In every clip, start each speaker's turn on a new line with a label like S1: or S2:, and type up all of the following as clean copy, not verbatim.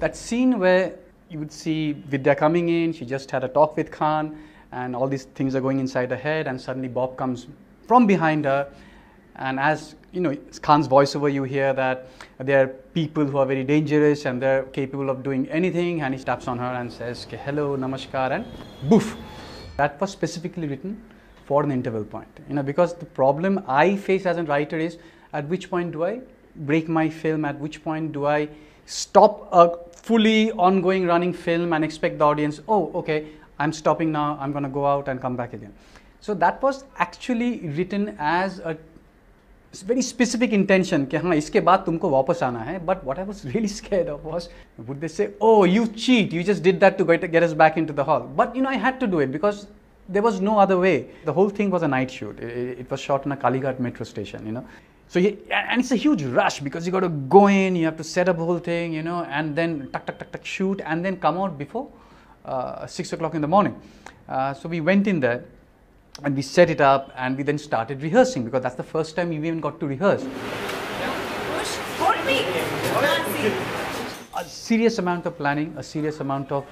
S1: That scene where you would see Vidya coming in, she just had a talk with Khan, and all these things are going inside her head, and suddenly Bob comes from behind her, and as you know, Khan's voiceover, you hear that there are people who are very dangerous and they're capable of doing anything, and he taps on her and says, hello, namaskar, and boof. That was specifically written for an interval point, because the problem I face as a writer is, at which point do I break my film, at which point do I stop a fully ongoing running film and expect the audience, oh, okay, I'm stopping now, I'm going to go out and come back again. So that was actually written as a very specific intention कि हाँ इसके बाद तुमको वापस आना है. But what I was really scared of was, would they say, oh, you cheat, you just did that to get us back into the hall. But I had to do it because there was no other way. The whole thing was a night shoot. It was shot in a Kalighat metro station, So and it's a huge rush because you got to go in, you have to set up the whole thing, and then tuck, shoot, and then come out before 6 o'clock in the morning. So we went in there and we set it up, and we then started rehearsing because that's the first time we even got to rehearse.
S2: Push, hold me.
S1: A serious amount of planning, a serious amount of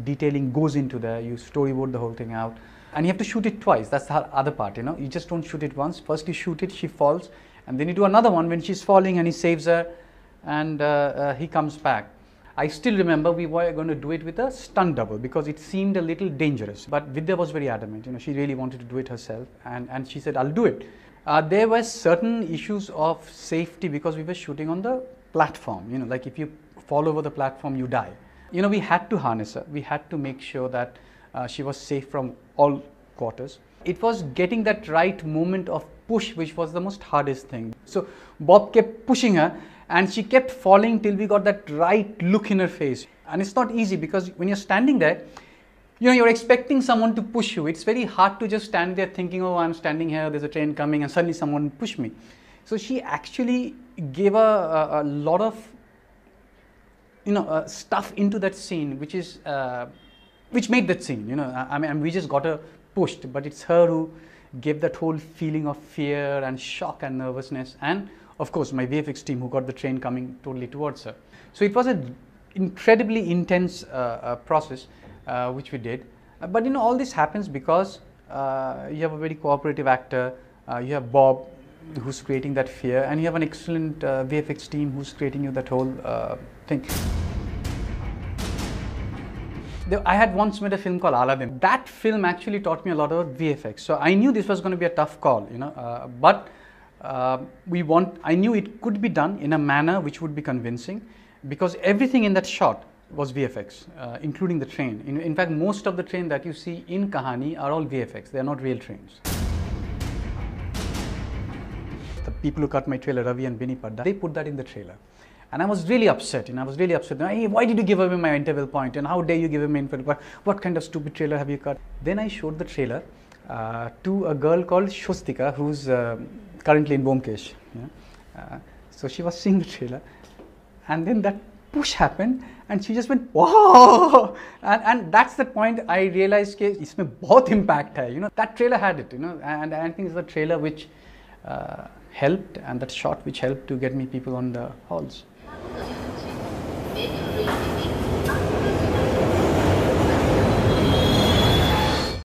S1: detailing goes into there. You storyboard the whole thing out, and you have to shoot it twice. That's the other part, You just don't shoot it once. First you shoot it, she falls, and then you do another one when she's falling and he saves her, and he comes back. I still remember we were going to do it with a stunt double because it seemed a little dangerous. But Vidya was very adamant. She really wanted to do it herself, and she said, I'll do it. There were certain issues of safety because we were shooting on the platform. Like if you fall over the platform, you die. We had to harness her. We had to make sure that she was safe from all quarters. It was getting that right moment of push which was the most hardest thing. So Bob kept pushing her, and she kept falling till we got that right look in her face. And it's not easy because when you're standing there, you're expecting someone to push you. It's very hard to just stand there thinking, oh, I'm standing here, there's a train coming, and suddenly someone pushed me. So she actually gave a lot of stuff into that scene, which made that scene. I mean, we just got her pushed, but it's her who gave that whole feeling of fear and shock and nervousness, and of course my VFX team who got the train coming totally towards her. So it was an incredibly intense process which we did. But all this happens because you have a very cooperative actor, you have Bob who's creating that fear, and you have an excellent VFX team who's creating you that whole thing. I had once made a film called Aladdin. That film actually taught me a lot about VFX. So I knew this was going to be a tough call, but I knew it could be done in a manner which would be convincing, because everything in that shot was VFX, including the train. In fact, most of the train that you see in Kahaani are all VFX. They are not real trains. The people who cut my trailer, Ravi and Vinny Padda, they put that in the trailer. And I was really upset, I was really upset. Hey, why did you give away my interval point? And how dare you give away my interval point? What kind of stupid trailer have you cut? Then I showed the trailer to a girl called Shostika, who's currently in Bomkesh. So she was seeing the trailer, and then that push happened, and she just went, wow! And that's the point I realized that इसमें बहुत impact है. That trailer had it, and I think it's the trailer which helped, and that shot which helped to get me people on the halls.